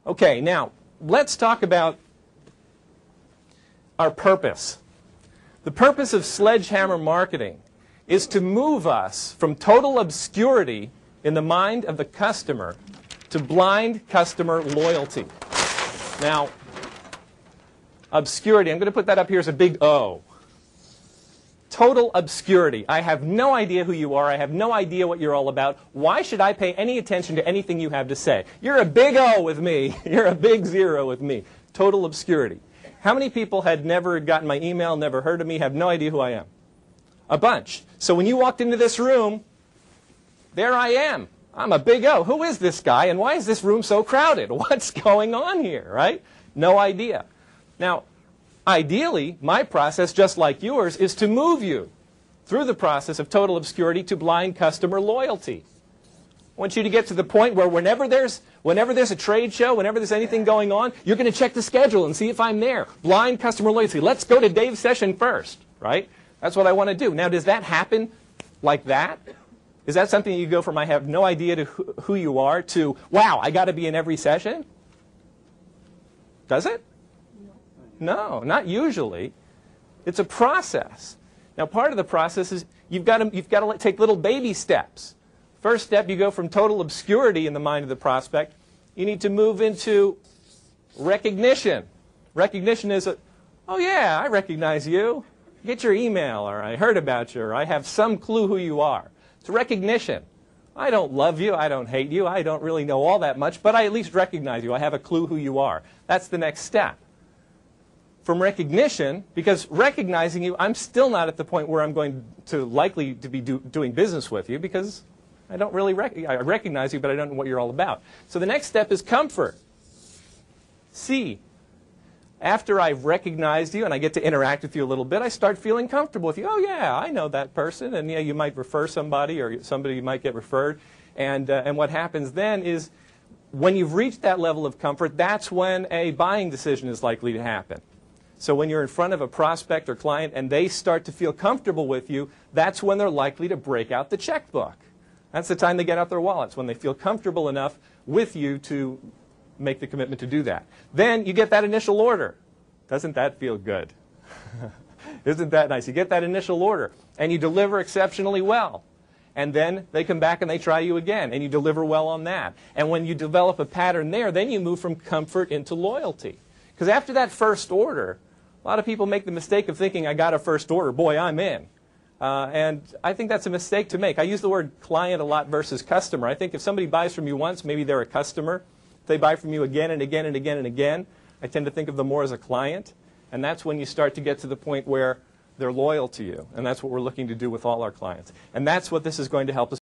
Okay, now let's talk about our purpose. The purpose of Sledgehammer Marketing is to move us from total obscurity in the mind of the customer to blind customer loyalty. Now, obscurity, I'm going to put that up here as a big O. Total obscurity. I have no idea who you are. I have no idea what you're all about. Why should I pay any attention to anything you have to say? You're a big O with me. You're a big zero with me. Total obscurity. How many people had never gotten my email, never heard of me, have no idea who I am? A bunch. So when you walked into this room, there I am. I'm a big O. Who is this guy, and why is this room so crowded? What's going on here, right? No idea. Now, ideally, my process, just like yours, is to move you through the process of total obscurity to blind customer loyalty. I want you to get to the point where whenever there's a trade show, whenever there's anything going on, you're going to check the schedule and see if I'm there. Blind customer loyalty. Let's go to Dave's session first, right? That's what I want to do. Now, does that happen like that? Is that something you go from I have no idea to who you are to, wow, I got to be in every session? Does it? No, not usually. It's a process. Now, part of the process is you've got to take little baby steps. First step, you go from total obscurity in the mind of the prospect. You need to move into recognition. Recognition is, oh yeah, I recognize you. Get your email, or I heard about you, or I have some clue who you are. It's recognition. I don't love you, I don't hate you, I don't really know all that much, but I at least recognize you. I have a clue who you are. That's the next step. From recognition, because recognizing you, I'm still not at the point where I'm going to likely to be doing business with you, because I don't really I recognize you, but I don't know what you're all about. So the next step is comfort. C. After I've recognized you and I get to interact with you a little bit, I start feeling comfortable with you. Oh yeah, I know that person, and yeah, you might refer somebody, or somebody might get referred. And what happens then is, when you've reached that level of comfort, that's when a buying decision is likely to happen. So when you're in front of a prospect or client and they start to feel comfortable with you, that's when they're likely to break out the checkbook. That's the time they get out their wallets, when they feel comfortable enough with you to make the commitment to do that. Then you get that initial order. Doesn't that feel good? Isn't that nice? You get that initial order, and you deliver exceptionally well. And then they come back and they try you again, and you deliver well on that. And when you develop a pattern there, then you move from comfort into loyalty. Because after that first order, a lot of people make the mistake of thinking, I got a first order, boy, I'm in. And I think that's a mistake to make. I use the word client a lot versus customer. I think if somebody buys from you once, maybe they're a customer. If they buy from you again and again and again and again, I tend to think of them more as a client. And that's when you start to get to the point where they're loyal to you. And that's what we're looking to do with all our clients. And that's what this is going to help us